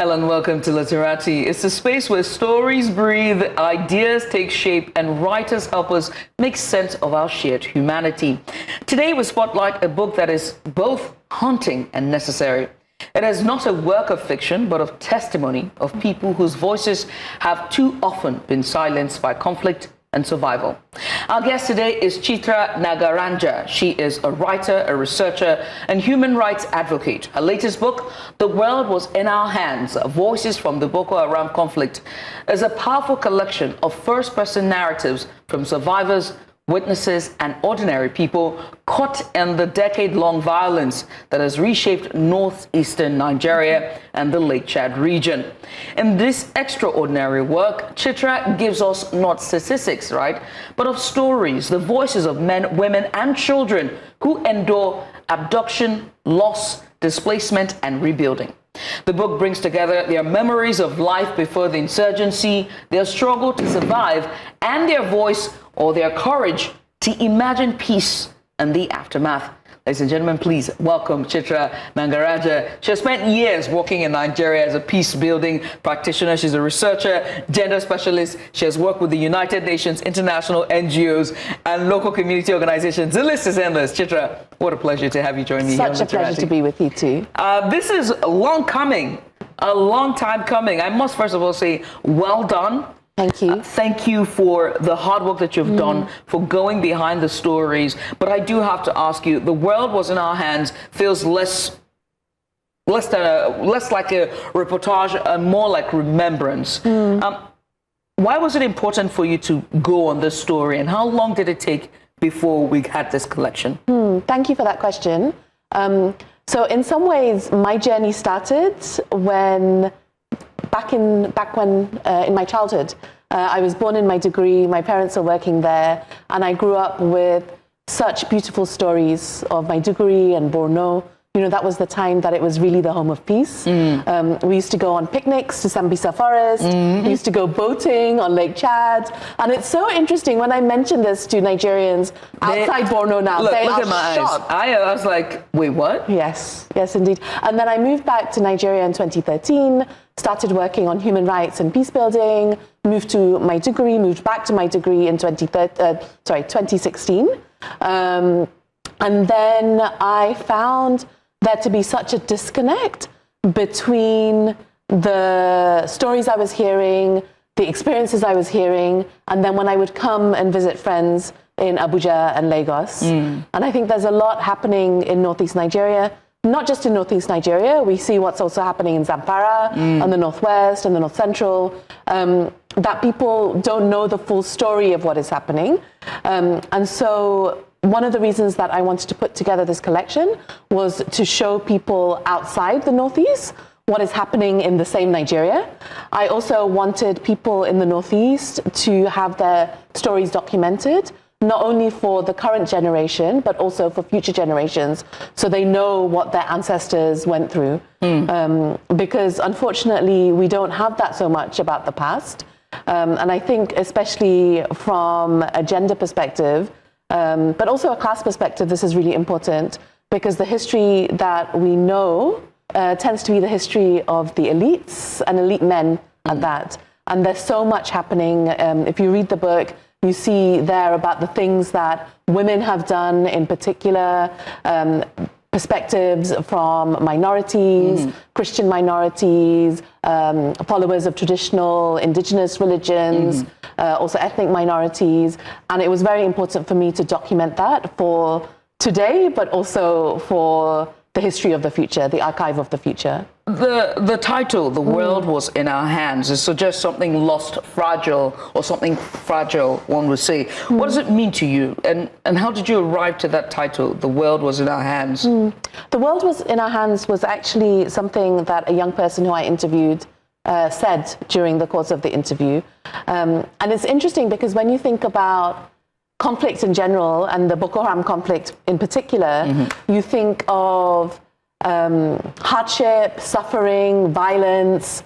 Hello and welcome to Literati. It's a space where stories breathe, ideas take shape, and writers help us make sense of our shared humanity. Today we spotlight a book that is both haunting and necessary. It is not a work of fiction, but of testimony of people whose voices have too often been silenced by conflict and survival. Our guest today is Chitra Nagarajan. She is a writer, a researcher, and human rights advocate. Her latest book, The World Was in Our Hands, Voices from the Boko Haram Conflict, is a powerful collection of first-person narratives from survivors, witnesses, and ordinary people caught in the decade-long violence that has reshaped northeastern Nigeria and the Lake Chad region. In this extraordinary work, Chitra gives us not statistics, right, but of stories, the voices of men, women, and children who endure abduction, loss, displacement, and rebuilding. The book brings together their memories of life before the insurgency, their struggle to survive, and their voice or their courage to imagine peace and the aftermath. Ladies and gentlemen, please welcome Chitra Nagarajan. She has spent years working in Nigeria as a peace-building practitioner. She's a researcher, gender specialist. She has worked with the United Nations, international NGOs, and local community organizations. The list is endless. Chitra, what a pleasure to have you join me. Such a pleasure to be with you too. This is a long time coming. I must first of all say, well done. Thank you. Thank you for the hard work that you've done, for going behind the stories. But I do have to ask you, The World Was in Our Hands feels less like a reportage and more like remembrance. Why was it important for you to go on this story, and how long did it take before we had this collection? Thank you for that question. So in some ways, my journey started when back when in my childhood. I was born in my degree, my parents are working there, and I grew up with such beautiful stories of my degree and Borno. You know, that was the time that it was really the home of peace. We used to go on picnics to Sambisa Forest. We used to go boating on Lake Chad. And it's so interesting when I mention this to Nigerians outside Borno now. Look are at my shocked. eyes. I was like, wait, what? Yes, indeed. And then I moved back to Nigeria in 2013, started working on human rights and peace building, moved back to my degree in 2016. And then I found there to be such a disconnect between the stories I was hearing, the experiences I was hearing, and then when I would come and visit friends in Abuja and Lagos. And I think there's a lot happening in Northeast Nigeria. Not just in Northeast Nigeria, we see what's also happening in Zamfara and the Northwest and the North Central, that people don't know the full story of what is happening. And so one of the reasons that I wanted to put together this collection was to show people outside the Northeast what is happening in the same Nigeria. I also wanted people in the Northeast to have their stories documented, not only for the current generation, but also for future generations, so they know what their ancestors went through. Because unfortunately, we don't have that so much about the past. And I think especially from a gender perspective, but also a class perspective, this is really important, because the history that we know tends to be the history of the elites and elite men at that. And there's so much happening. If you read the book, you see there about the things that women have done, in particular, perspectives from minorities, Christian minorities, followers of traditional indigenous religions, also ethnic minorities. And it was very important for me to document that for today, but also for the history of the future, the archive of the future. The title, The World Was in Our Hands, is suggests something lost, fragile, or something fragile, one would say. What does it mean to you? And how did you arrive to that title, The World Was in Our Hands? The World Was in Our Hands was actually something that a young person who I interviewed said during the course of the interview. And it's interesting because when you think about conflict in general and the Boko Haram conflict in particular, you think of hardship, suffering, violence,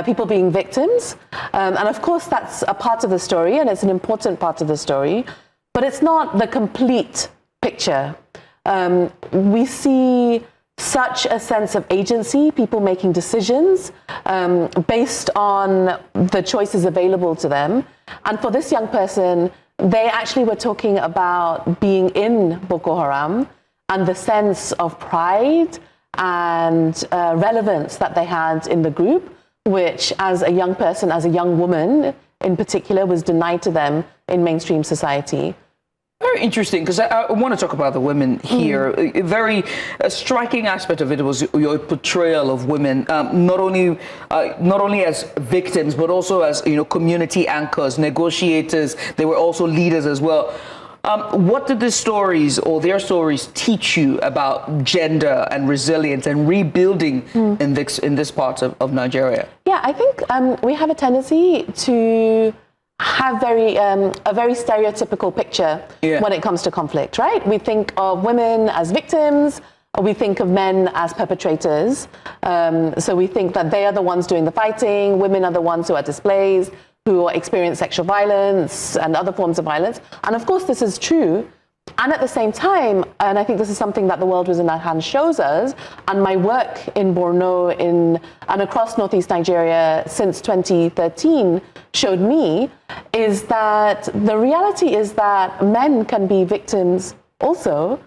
people being victims. And of course, that's a part of the story, and it's an important part of the story, but it's not the complete picture. We see such a sense of agency, people making decisions based on the choices available to them. And for this young person, they actually were talking about being in Boko Haram and the sense of pride and relevance that they had in the group, which as a young person, as a young woman in particular, was denied to them in mainstream society. Very interesting, because I want to talk about the women here. A very striking aspect of it was your portrayal of women, not only as victims, but also as community anchors, negotiators. They were also leaders as well. What did the stories or their stories teach you about gender and resilience and rebuilding in this part of Nigeria? Yeah, I think we have a tendency to have a very stereotypical picture when it comes to conflict, right? We think of women as victims, or we think of men as perpetrators. So we think that they are the ones doing the fighting, women are the ones who are displaced, who experience sexual violence and other forms of violence. And of course, this is true. And at the same time, and I think this is something that The World Was in Our Hands shows us, and my work in Borno and across Northeast Nigeria since 2013 showed me, is that the reality is that men can be victims also,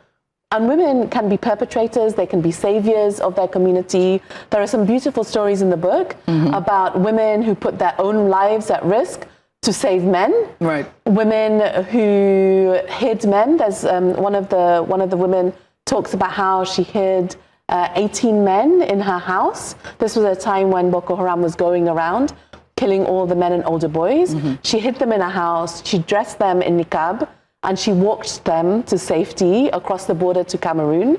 and women can be perpetrators, they can be saviors of their community. There are some beautiful stories in the book about women who put their own lives at risk to save men. Right. Women who hid men. There's one of the women talks about how she hid 18 men in her house. This was a time when Boko Haram was going around killing all the men and older boys. She hid them in her house. She dressed them in niqab, and she walked them to safety across the border to Cameroon,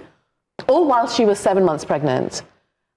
all while she was 7 months pregnant.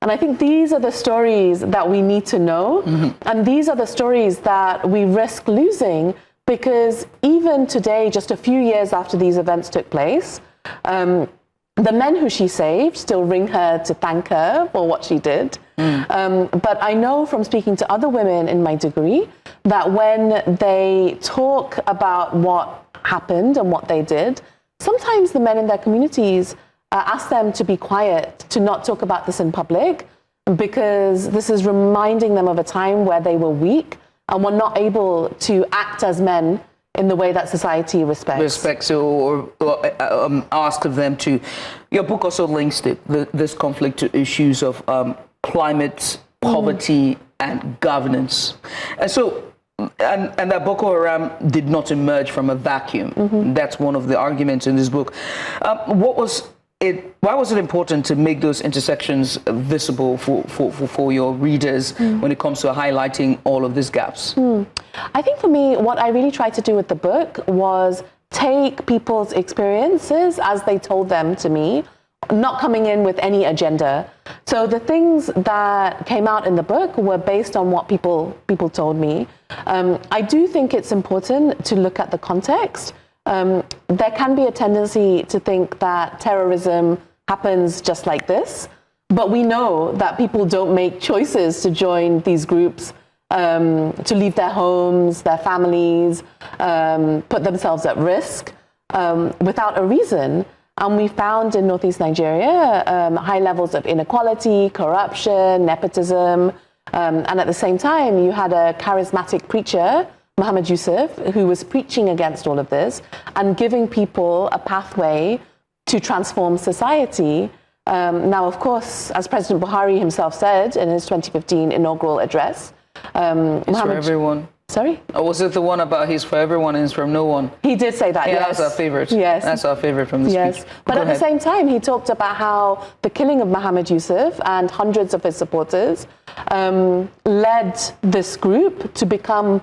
And I think these are the stories that we need to know. And these are the stories that we risk losing, because even today, just a few years after these events took place, the men who she saved still ring her to thank her for what she did. But I know from speaking to other women in my degree that when they talk about what happened and what they did, sometimes the men in their communities ask them to be quiet, to not talk about this in public, because this is reminding them of a time where they were weak and were not able to act as men in the way that society respects or ask of them to. Your book also links this conflict to issues of climate, poverty, and governance. And so, and that Boko Haram did not emerge from a vacuum. That's one of the arguments in this book. Why was it important to make those intersections visible for your readers when it comes to highlighting all of these gaps? I think for me, what I really tried to do with the book was take people's experiences as they told them to me, not coming in with any agenda. So the things that came out in the book were based on what people told me. I do think it's important to look at the context. There can be a tendency to think that terrorism happens just like this, but we know that people don't make choices to join these groups, to leave their homes, their families, put themselves at risk without a reason. And we found in Northeast Nigeria high levels of inequality, corruption, nepotism, and at the same time, you had a charismatic preacher, Muhammad Yusuf, who was preaching against all of this and giving people a pathway to transform society. Now, of course, as President Buhari himself said in his 2015 inaugural address, it's for everyone. Sorry? Or was it the one about he's for everyone and he's from no one? He did say that, yes. That's our favorite. Yes. That's our favorite from the speech. But at the same time, he talked about how the killing of Muhammad Yusuf and hundreds of his supporters led this group to become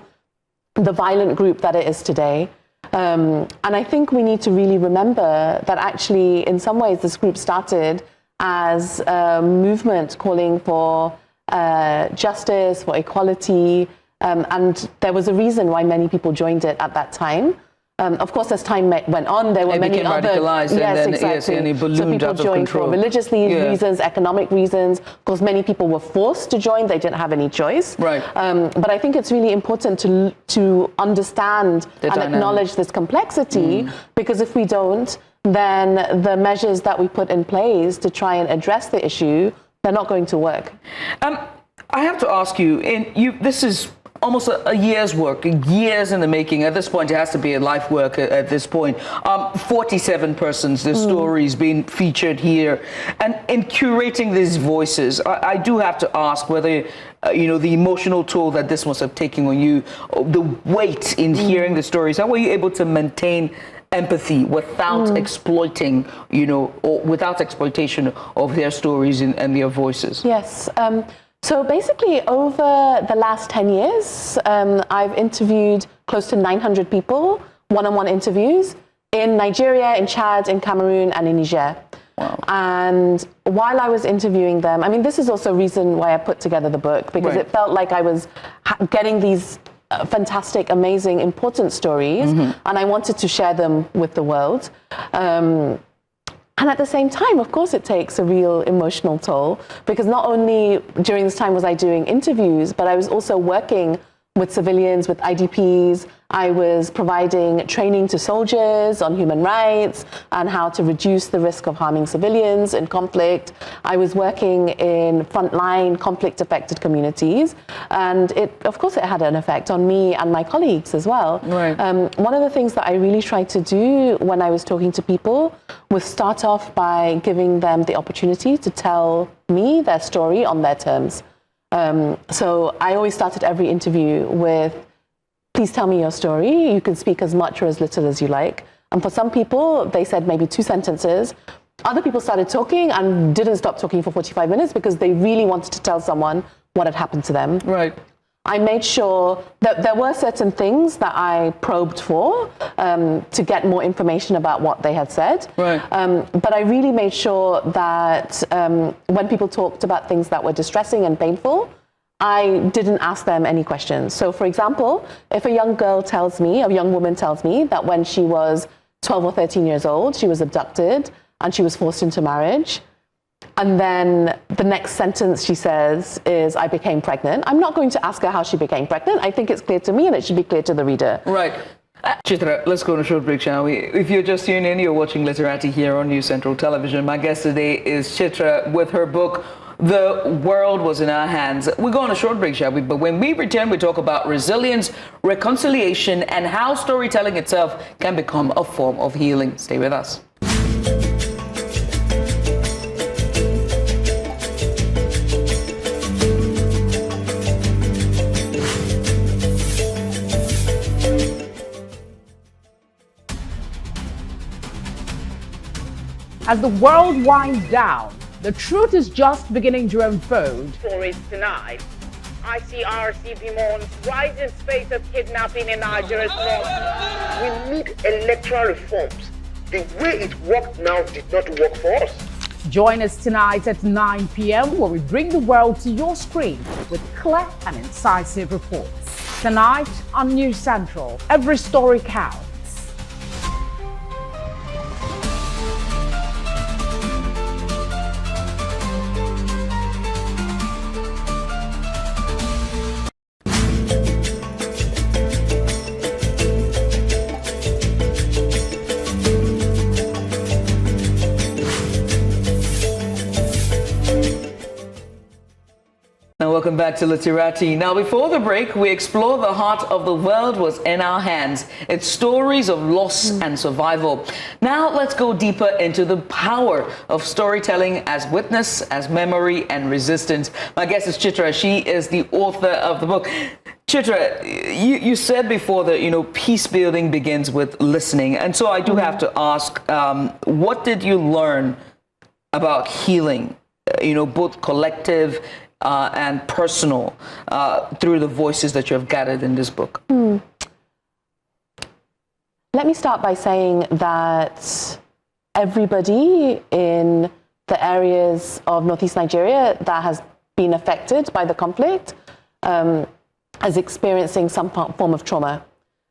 the violent group that it is today. And I think we need to really remember that actually, in some ways, this group started as a movement calling for justice, for equality, and there was a reason why many people joined it at that time. Of course, as time went on, there were many other... radicalized, and it ballooned so people out of joined control. for religious reasons, economic reasons. Of course, many people were forced to join; they didn't have any choice. Right. But I think it's really important to understand and acknowledge this complexity, because if we don't, then the measures that we put in place to try and address the issue, they're not going to work. I have to ask you, this is almost a year's work, years in the making. At this point, it has to be a life work at this point. 47 persons, the stories being featured here. And in curating these voices, I do have to ask whether, the emotional toll that this must have taken on you, the weight in hearing the stories, how were you able to maintain empathy without exploiting, or without exploitation of their stories and their voices? Yes. So basically, over the last 10 years, I've interviewed close to 900 people, one-on-one interviews, in Nigeria, in Chad, in Cameroon, and in Niger. Wow. And while I was interviewing them, I mean, this is also a reason why I put together the book, because it felt like I was getting these fantastic, amazing, important stories, and I wanted to share them with the world. And at the same time, of course, it takes a real emotional toll, because not only during this time was I doing interviews, but I was also working with civilians, with IDPs. I was providing training to soldiers on human rights and how to reduce the risk of harming civilians in conflict. I was working in frontline conflict-affected communities, and of course, it had an effect on me and my colleagues as well. Right. One of the things that I really tried to do when I was talking to people was start off by giving them the opportunity to tell me their story on their terms. So I always started every interview with, please tell me your story. You can speak as much or as little as you like. And for some people, they said maybe 2 sentences. Other people started talking and didn't stop talking for 45 minutes because they really wanted to tell someone what had happened to them. Right. I made sure that there were certain things that I probed for to get more information about what they had said. Right. But I really made sure that when people talked about things that were distressing and painful, I didn't ask them any questions. So, for example, if a young woman tells me that when she was 12 or 13 years old, she was abducted and she was forced into marriage, and then the next sentence she says is, I became pregnant, I'm not going to ask her how she became pregnant. I think it's clear to me and it should be clear to the reader. Right. Chitra, let's go on a short break, shall we? If you're just tuning in, you're watching Literati here on News Central Television. My guest today is Chitra with her book, The World Was in Our Hands. We go on a short break, shall we? But when we return, we talk about resilience, reconciliation, and how storytelling itself can become a form of healing. Stay with us. As the world winds down, the truth is just beginning to unfold. Stories tonight. ICRC mourns rising spate of kidnapping in Nigeria's north. We need electoral reforms. The way it worked now did not work for us. Join us tonight at 9 p.m. where we bring the world to your screen with clear and incisive reports. Tonight on News Central, every story counts. Welcome back to Literati. Now, before the break, we explore the heart of The World Was in Our Hands. It's stories of loss and survival. Now, let's go deeper into the power of storytelling as witness, as memory, and resistance. My guest is Chitra. She is the author of the book. Chitra, you said before that, peace building begins with listening. And so I do have to ask, what did you learn about healing, both collective and personal, through the voices that you have gathered in this book? Let me start by saying that everybody in the areas of northeast Nigeria that has been affected by the conflict is experiencing some form of trauma.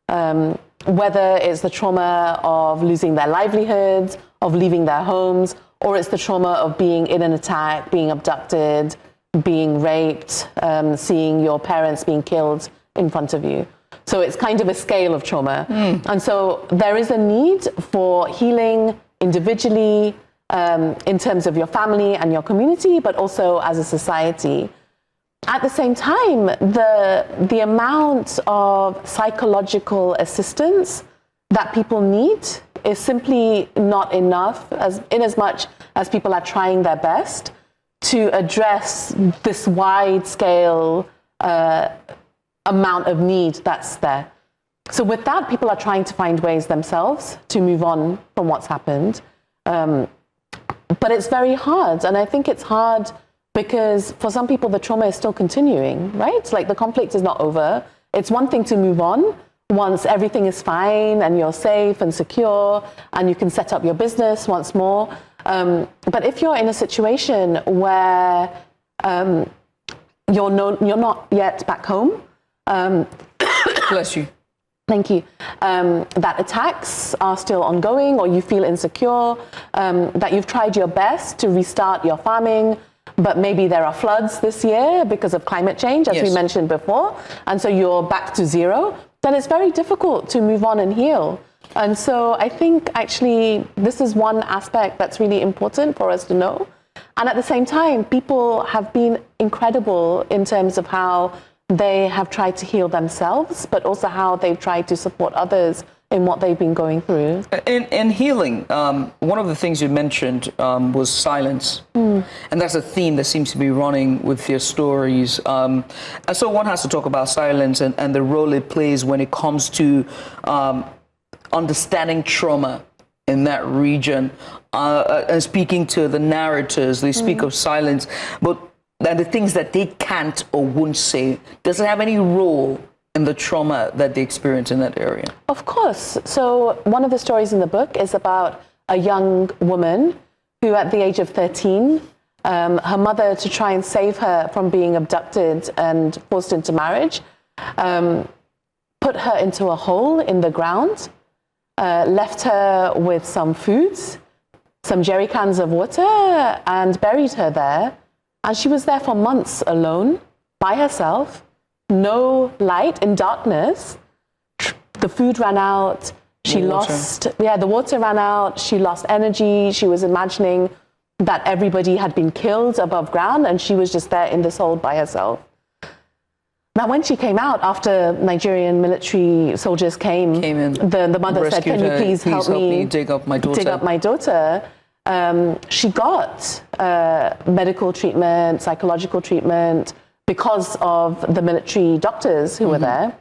Whether it's the trauma of losing their livelihoods, of leaving their homes, or it's the trauma of being in an attack, being abducted, being raped, seeing your parents being killed in front of you. So it's kind of a scale of trauma. And so there is a need for healing, individually, in terms of your family and your community, but also as a society. At the same time, the amount of psychological assistance that people need is simply not enough, in as much as people are trying their best to address this wide-scale amount of need that's there. So with that, people are trying to find ways themselves to move on from what's happened. But it's very hard, and I think it's hard because for some people the trauma is still continuing, right? Like the conflict is not over. It's one thing to move on once everything is fine and you're safe and secure and you can set up your business once more. But if you're in a situation where you're not yet back home, Bless you. thank you, that attacks are still ongoing, or you feel insecure, that you've tried your best to restart your farming, but maybe there are floods this year because of climate change, as we mentioned before, and so you're back to zero, then it's very difficult to move on and heal. And so I think actually this is one aspect that's really important for us to know. And at the same time, people have been incredible in terms of how they have tried to heal themselves, but also how they've tried to support others in what they've been going through. In healing, one of the things you mentioned was silence. And that's a theme that seems to be running with your stories. And so one has to talk about silence and the role it plays when it comes to understanding trauma in that region. And speaking to the narrators, they speak of silence, but and the things that they can't or won't say. Does it have any role in the trauma that they experience in that area? Of course. So one of the stories in the book is about a young woman who at the age of 13, her mother, to try and save her from being abducted and forced into marriage, put her into a hole in the ground, left her with some foods, some jerry cans of water, and buried her there. And she was there for months alone, by herself, no light, in darkness. The food ran out. She lost, the water ran out. She lost energy. She was imagining that everybody had been killed above ground, and she was just there in this hole by herself. Now, when she came out, after Nigerian military soldiers came in, the mother said, "Can you please help me dig up my daughter?" She got medical treatment, psychological treatment, because of the military doctors who were there.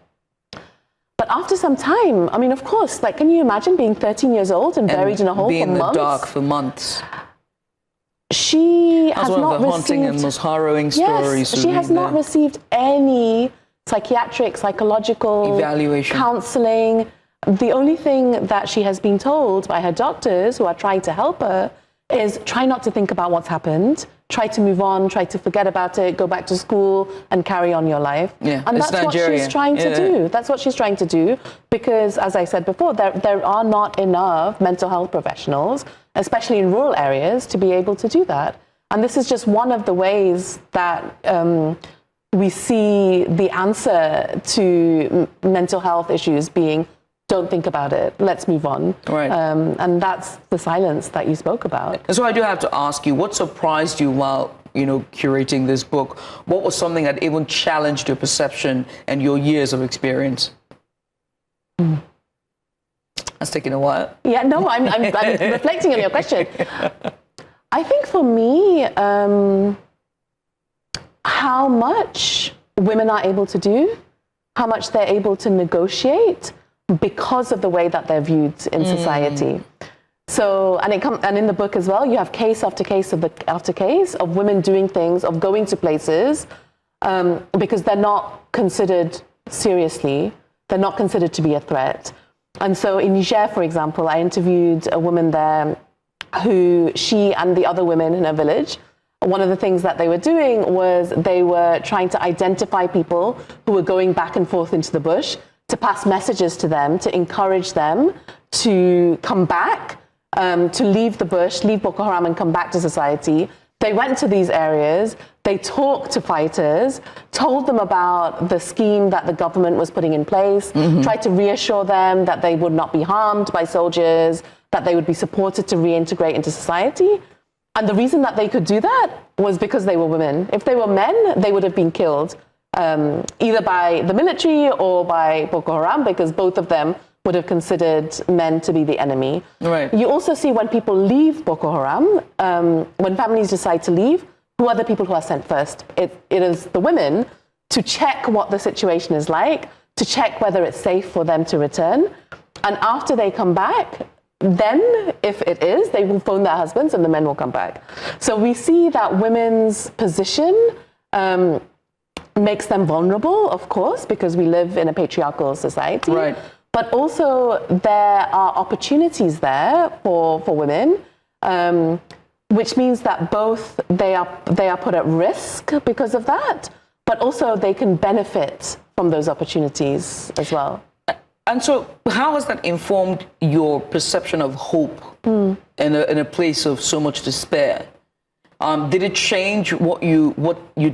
But after some time, I mean, of course, like, can you imagine being 13 years old and buried in a hole for months? Being in the dark for months. She has one not of the received... haunting and most harrowing stories. Yes, she has not received any psychiatric, psychological... evaluation. Counseling. The only thing that she has been told by her doctors, who are trying to help her, is try not to think about what's happened, try to move on, try to forget about it, go back to school and carry on your life. Yeah, and that's what she's trying to do. That's what she's trying to do, because, as I said before, there are not enough mental health professionals, especially in rural areas, to be able to do that. And this is just one of the ways that we see the answer to mental health issues being, don't think about it, let's move on. Right. And that's the silence that you spoke about. And so I do have to ask you, what surprised you while, curating this book? What was something that even challenged your perception and your years of experience? That's taking a while. Yeah, no, I'm reflecting on your question. I think for me, how much women are able to do, how much they're able to negotiate, because of the way that they're viewed in society. So, and in the book as well, you have case after case after case of women doing things, of going to places, because they're not considered seriously, they're not considered to be a threat. And so in Niger, for example, I interviewed a woman there who, she and the other women in her village, one of the things that they were doing was they were trying to identify people who were going back and forth into the bush, to pass messages to them, to encourage them to come back, to leave the bush, leave Boko Haram and come back to society. They went to these areas, they talked to fighters, told them about the scheme that the government was putting in place, tried to reassure them that they would not be harmed by soldiers, that they would be supported to reintegrate into society. And the reason that they could do that was because they were women. If they were men, they would have been killed, either by the military or by Boko Haram, because both of them would have considered men to be the enemy. Right. You also see when people leave Boko Haram, when families decide to leave, who are the people who are sent first? It is the women to check what the situation is like, to check whether it's safe for them to return. And after they come back, then, if it is, they will phone their husbands and the men will come back. So we see that women's position makes them vulnerable, of course, because we live in a patriarchal society. Right. But also there are opportunities there for women, which means that both they are put at risk because of that, but also they can benefit from those opportunities as well. And so how has that informed your perception of hope in a place of so much despair? Did it change what you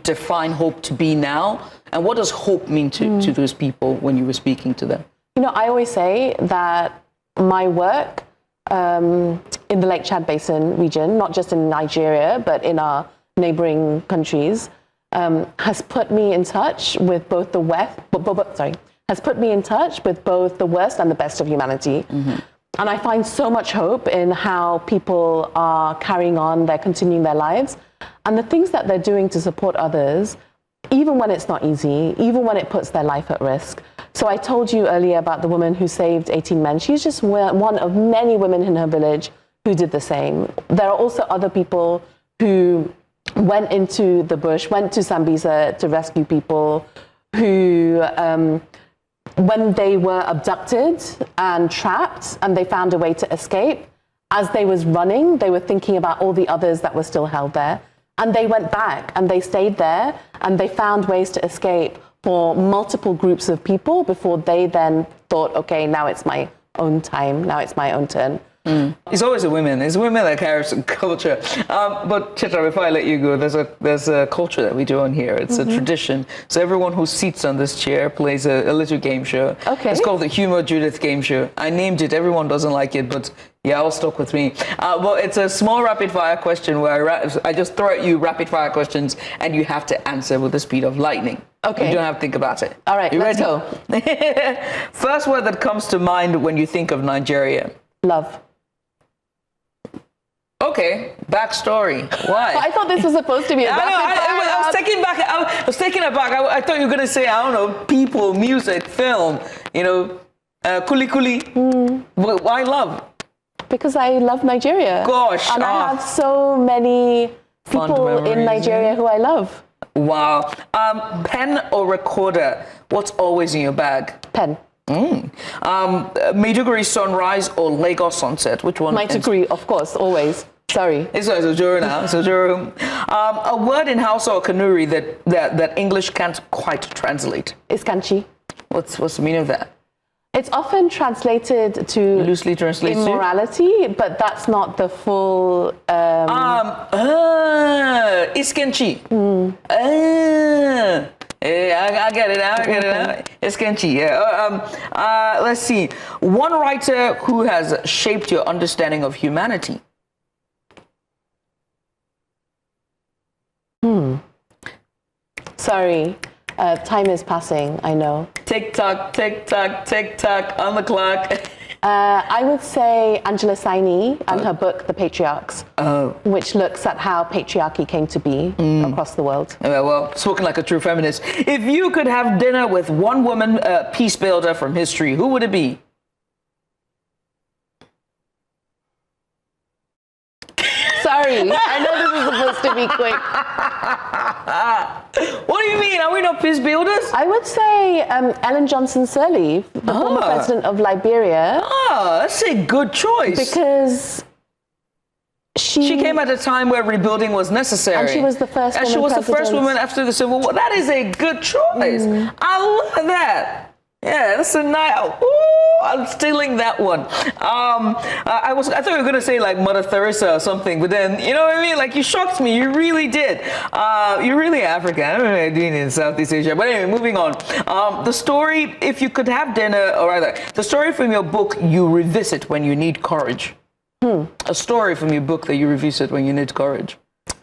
define hope to be now? And what does hope mean to those people when you were speaking to them? You know, I always say that my work in the Lake Chad Basin region, not just in Nigeria, but in our neighboring countries, has put me in touch with both the worst and the best of humanity. Mm-hmm. And I find so much hope in how people are carrying on, they're continuing their lives, and the things that they're doing to support others, even when it's not easy, even when it puts their life at risk. So I told you earlier about the woman who saved 18 men. She's just one of many women in her village who did the same. There are also other people who went into the bush, went to Sambisa to rescue people, who when they were abducted and trapped and they found a way to escape, as they was running, they were thinking about all the others that were still held there. And they went back and they stayed there and they found ways to escape for multiple groups of people before they then thought, okay, now it's my own time, now it's my own turn. It's always the women. It's women that carry some culture. But Chitra, before I let you go, there's a culture that we do on here. It's a tradition. So everyone who sits on this chair plays a little game show. Okay. It's called the Humor Judith Game Show. I named it. Everyone doesn't like it, but yeah, I'll stuck with me. Well, it's a small rapid fire question where I just throw at you rapid fire questions and you have to answer with the speed of lightning. Okay. You don't have to think about it. All right, let's go. First word that comes to mind when you think of Nigeria. Love. Okay, backstory. Why? I thought this was supposed to be a I was taking back. I was taking it back. I thought you were gonna say, I don't know, people, music, film. You know, kuli kuli. But why love? Because I love Nigeria. Gosh, and I have so many people in Nigeria who I love. Wow. Pen or recorder? What's always in your bag? Pen. Maiduguri sunrise or Lagos sunset? Which one? Maiduguri, of course, always. Sorry. It's Ojoro now. It's Ojoro. A word in Hausa or Kanuri that English can't quite translate. Iskanchi. What's the meaning of that? It's often translated to loosely translated immorality, but that's not the full. Iskenchi. I get it now. Iskenchi. Yeah. Let's see. One writer who has shaped your understanding of humanity. Sorry. Time is passing, I know. Tick tock, tick tock, tick tock on the clock. I would say Angela Saini and her book, The Patriarchs, which looks at how patriarchy came to be across the world. Well, spoken like a true feminist. If you could have dinner with one woman peace builder from history, who would it be? Sorry, I know this is supposed to be quick. What do you mean? Are we not peace builders? I would say Ellen Johnson Sirleaf, the former president of Liberia. That's a good choice. Because she came at a time where rebuilding was necessary. And she was the first woman. And she was the first woman after the Civil War. That is a good choice. I love that. Yeah, that's a nice. I'm stealing that one. I thought you were gonna say like Mother Teresa or something, but then you know what I mean. Like you shocked me. You really did. You're really African. I don't know what you're doing in Southeast Asia. But anyway, moving on. The story, if you could have dinner, or rather, the story from your book you revisit when you need courage. A story from your book that you revisited when you need courage.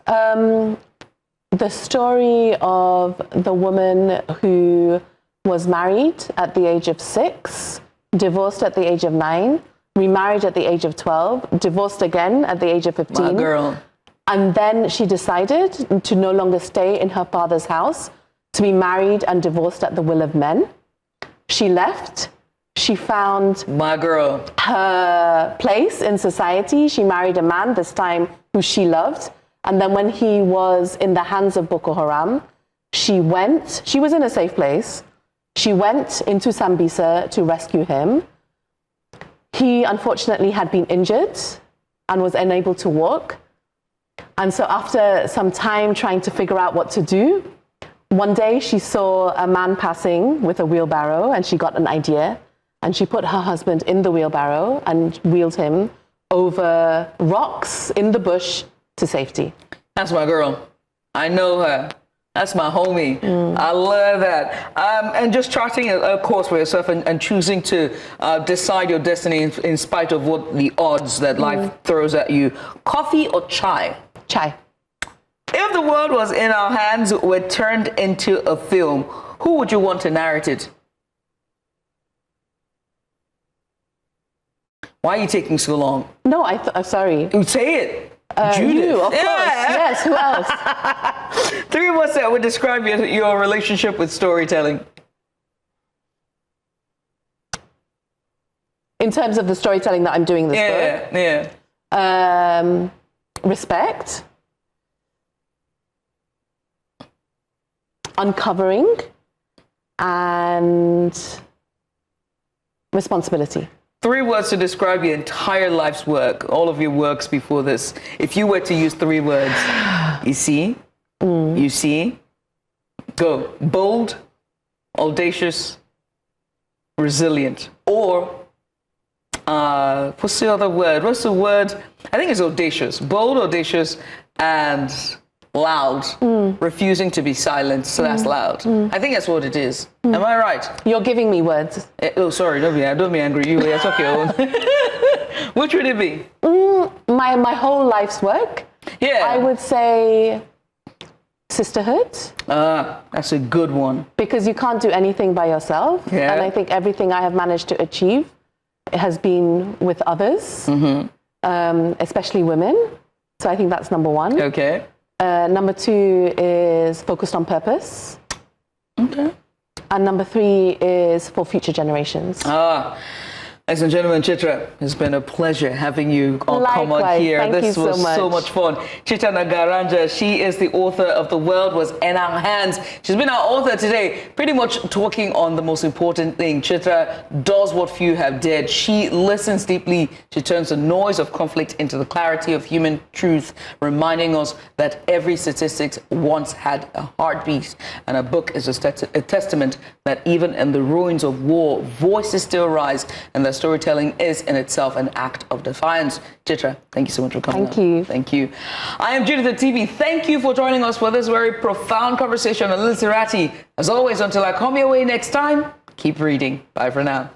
The story of the woman who was married at the age of 6, divorced at the age of 9, remarried at the age of 12, divorced again at the age of 15. My girl. And then she decided to no longer stay in her father's house, to be married and divorced at the will of men. She left. She found My girl. her place in society. She married a man, this time who she loved. And then when he was in the hands of Boko Haram, she was in a safe place. She went into Sambisa to rescue him. He unfortunately had been injured and was unable to walk. And so after some time trying to figure out what to do, one day she saw a man passing with a wheelbarrow and she got an idea. And she put her husband in the wheelbarrow and wheeled him over rocks in the bush to safety. That's my girl. I know her. That's my homie. I love that. And just charting a course for yourself and choosing to decide your destiny in spite of what the odds that life throws at you. Coffee or chai? Chai. If the world was in our hands, were turned into a film, who would you want to narrate it? Why are you taking so long? No, I'm sorry. Say it. Judith. You, of course. Yes, who else? 3 words that would describe your relationship with storytelling. In terms of the storytelling that I'm doing this book? Yeah. Respect. Uncovering. And responsibility. 3 words to describe your entire life's work, all of your works before this. If you were to use 3 words, you see, go. Bold, audacious, resilient. Or, what's the other word? What's the word? I think it's audacious. Bold, audacious, and loud. Refusing to be silent / loud. I think that's what it is. Am I right? You're giving me words. Oh, sorry, don't be angry. You talk your own. Which would it be? My whole life's work. Yeah. I would say sisterhood. That's a good one. Because you can't do anything by yourself. Yeah. And I think everything I have managed to achieve has been with others, especially women. So I think that's number 1. Okay. Number 2 is focused on purpose. Okay. And number 3 is for future generations. Ladies and gentlemen, Chitra, it's been a pleasure having you come on here. Thank This you was so much fun. Chitra Nagarajan, she is the author of The World Was in Our Hands. She's been our author today, pretty much talking on the most important thing. Chitra does what few have dared. She listens deeply. She turns the noise of conflict into the clarity of human truth, reminding us that every statistic once had a heartbeat. And her book is a testament that even in the ruins of war, voices still rise, and that storytelling is in itself an act of defiance. Chitra, thank you so much for coming. Thank you. I am Judith Atibi. Thank you for joining us for this very profound conversation on literati. As always, until I come your way next time, keep reading. Bye for now.